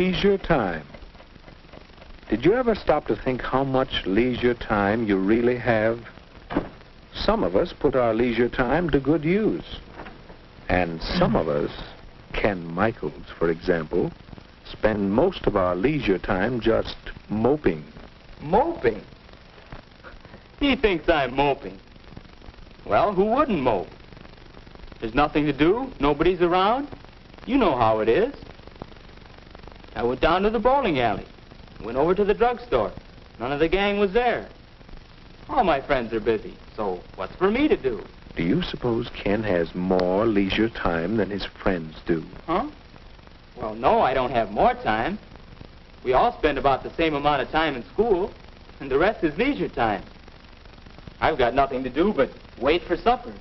leisure time. Did you ever stop to think how much leisure time you really have? Some of us put our leisure time to good use. And some of us, Ken Michaels, for example, spend most of our leisure time just moping. Moping? He thinks I'm moping. Well, who wouldn't mope? There's nothing to do, nobody's around. You know how it is. I went down to the bowling alley, went over to the drugstore. None of the gang was there. All my friends are busy, so what's for me to do? Do you suppose Ken has more leisure time than his friends do? Huh? Well, no, I don't have more time. We all spend about the same amount of time in school, and the rest is leisure time. I've got nothing to do but wait for supper.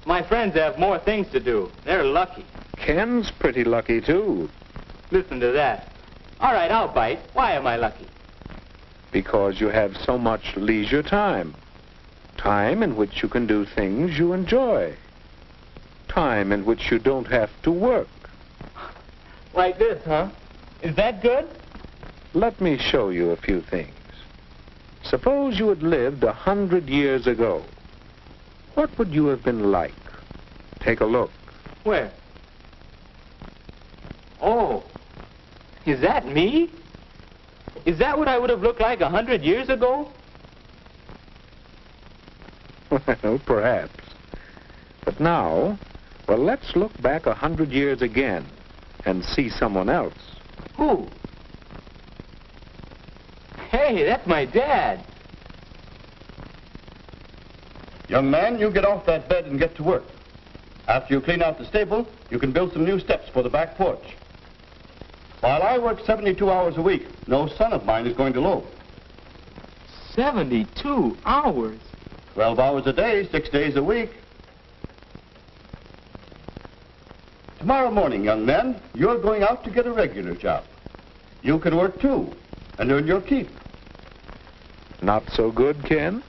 My friends have more things to do. They're lucky. Ken's pretty lucky, too. Listen to that. All right, I'll bite. Why am I lucky? Because you have so much leisure time. Time in which you can do things you enjoy. Time in which you don't have to work. Like this, huh? Is that good? Let me show you a few things. Suppose you had lived 100 years ago. What would you have been like? Take a look. Where? Oh, is that me? Is that what I would have looked like 100 years ago? Well, perhaps. But now, well, let's look back 100 years again and see someone else. Who? Hey, that's my dad. Young man, you get off that bed and get to work. After you clean out the stable, you can build some new steps for the back porch. While I work 72 hours a week, no son of mine is going to loaf. 72 hours? 12 hours a day, 6 days a week. Tomorrow morning, young man, you're going out to get a regular job. You can work too, and earn your keep. Not so good, Ken?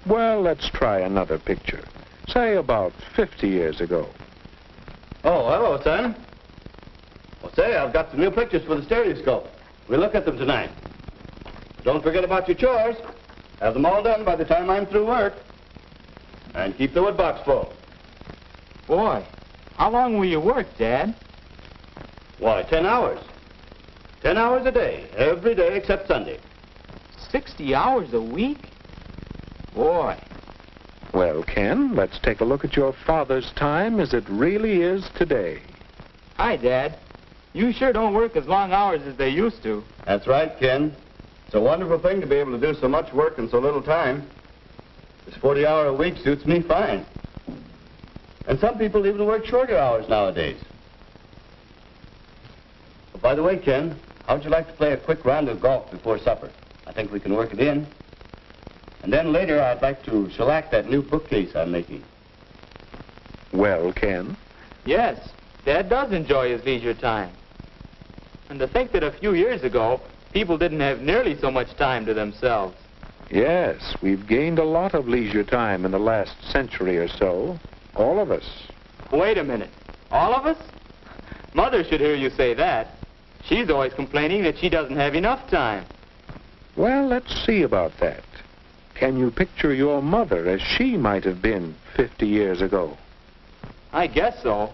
Well, let's try another picture. Say about 50 years ago. Oh, hello, son. Well, say, I've got some new pictures for the stereoscope. We'll look at them tonight. Don't forget about your chores. Have them all done by the time I'm through work. And keep the wood box full. Boy, how long will you work, Dad? Why, 10 hours. 10 hours a day, every day except Sunday. 60 hours a week? Boy. Well, Ken, let's take a look at your father's time as it really is today. Hi, Dad. You sure don't work as long hours as they used to. That's right, Ken. It's a wonderful thing to be able to do so much work in so little time. This 40-hour week suits me fine. And some people even work shorter hours nowadays. But by the way, Ken, how'd you like to play a quick round of golf before supper? I think we can work it in. And then later, I'd like to shellac that new bookcase I'm making. Well, Ken? Yes, Dad does enjoy his leisure time. And to think that a few years ago, people didn't have nearly so much time to themselves. Yes, we've gained a lot of leisure time in the last century or so. All of us. Wait a minute. All of us? Mother should hear you say that. She's always complaining that she doesn't have enough time. Well, let's see about that. Can you picture your mother as she might have been 50 years ago? I guess so.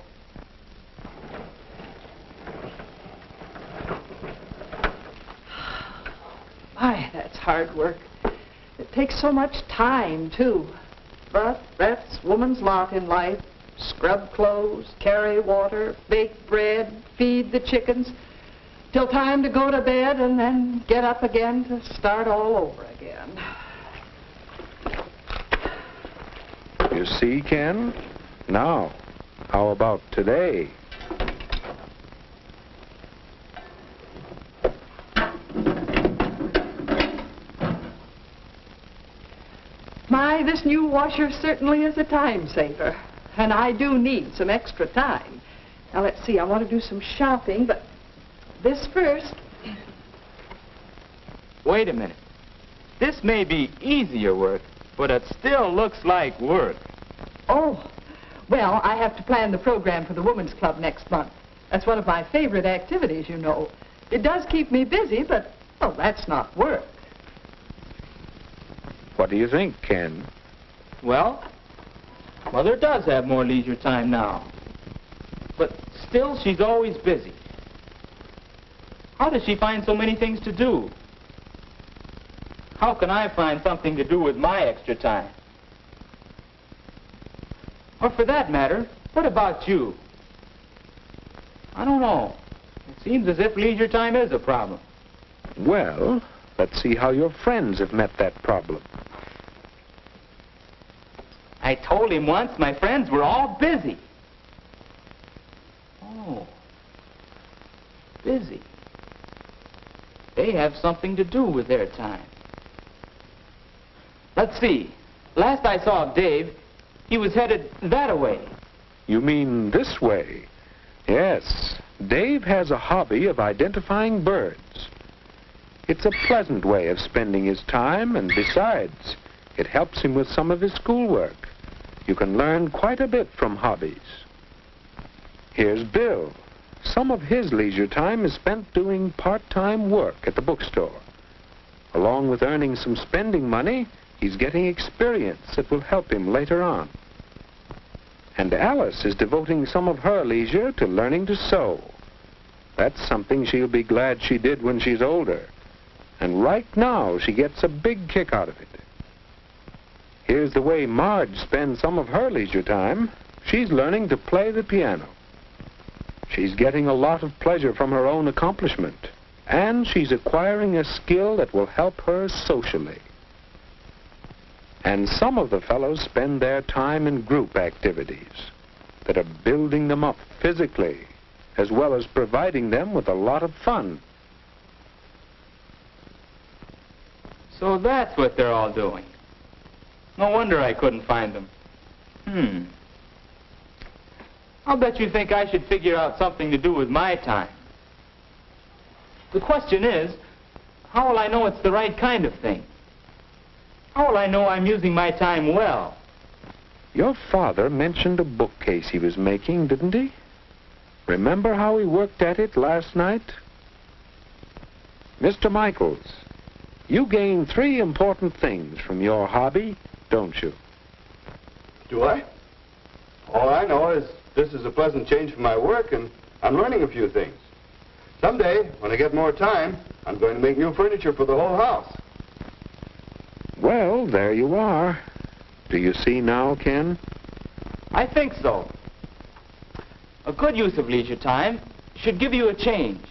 My, that's hard work. It takes so much time, too. But that's woman's lot in life. Scrub clothes, carry water, bake bread, feed the chickens, till time to go to bed and then get up again to start all over again. You see, Ken? Now, how about today? My, this new washer certainly is a time saver. And I do need some extra time. Now, let's see, I want to do some shopping, but this first. Wait a minute. This may be easier work, but it still looks like work. Oh, well, I have to plan the program for the Women's Club next month. That's one of my favorite activities, you know. It does keep me busy, but, well, that's not work. What do you think, Ken? Well, Mother does have more leisure time now. But still, she's always busy. How does she find so many things to do? How can I find something to do with my extra time? Or for that matter, what about you? I don't know. It seems as if leisure time is a problem. Well, let's see how your friends have met that problem. I told him once my friends were all busy. Oh, busy. They have something to do with their time. Let's see. Last I saw Dave, he was headed that-a-way. You mean this way? Yes. Dave has a hobby of identifying birds. It's a pleasant way of spending his time, and besides, it helps him with some of his schoolwork. You can learn quite a bit from hobbies. Here's Bill. Some of his leisure time is spent doing part-time work at the bookstore. Along with earning some spending money, he's getting experience that will help him later on. And Alice is devoting some of her leisure to learning to sew. That's something she'll be glad she did when she's older. And right now, she gets a big kick out of it. Here's the way Marge spends some of her leisure time. She's learning to play the piano. She's getting a lot of pleasure from her own accomplishment, and she's acquiring a skill that will help her socially. And some of the fellows spend their time in group activities that are building them up physically, as well as providing them with a lot of fun. So that's what they're all doing. No wonder I couldn't find them. I'll bet you think I should figure out something to do with my time. The question is, how will I know it's the right kind of thing? How will I know I'm using my time well? Your father mentioned a bookcase he was making, didn't he? Remember how he worked at it last night? Mr. Michaels, you gain 3 important things from your hobby, don't you? Do I? All I know is this is a pleasant change from my work, and I'm learning a few things. Someday, when I get more time, I'm going to make new furniture for the whole house. Well, there you are. Do you see now, Ken? I think so. A good use of leisure time should give you a change.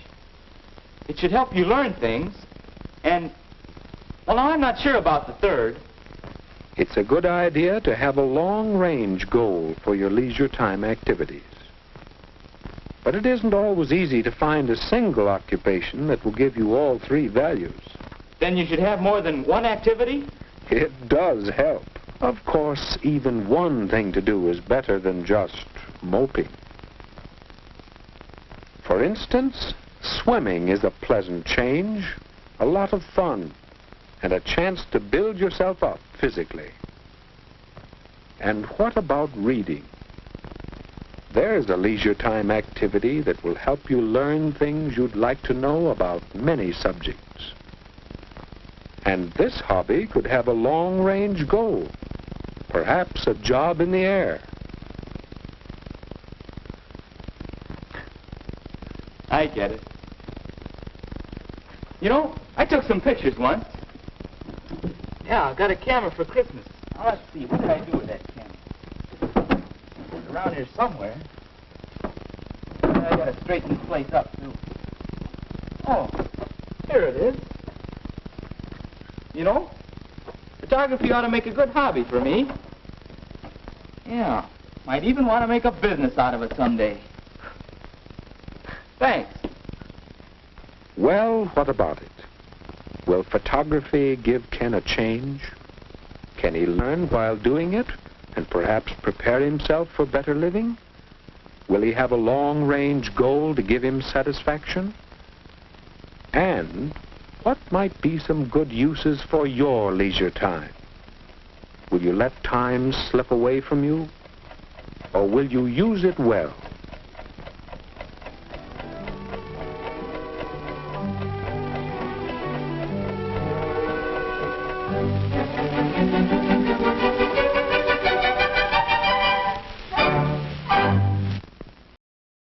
It should help you learn things, and, well, now I'm not sure about the third. It's a good idea to have a long-range goal for your leisure time activities. But it isn't always easy to find a single occupation that will give you all 3 values. Then you should have more than one activity? It does help. Of course, even one thing to do is better than just moping. For instance, swimming is a pleasant change, a lot of fun, and a chance to build yourself up physically. And what about reading? There's a leisure time activity that will help you learn things you'd like to know about many subjects. And this hobby could have a long-range goal, perhaps a job in the air. I get it. You know, I took some pictures once. Yeah, I got a camera for Christmas. Now, let's see, what did I do with that camera? It's around here somewhere. I gotta straighten this place up, too. Oh, here it is. You know, photography ought to make a good hobby for me. Yeah, might even want to make a business out of it someday. Thanks. Well, what about it? Will photography give Ken a change? Can he learn while doing it and perhaps prepare himself for better living? Will he have a long-range goal to give him satisfaction? And what might be some good uses for your leisure time? Will you let time slip away from you? Or will you use it well?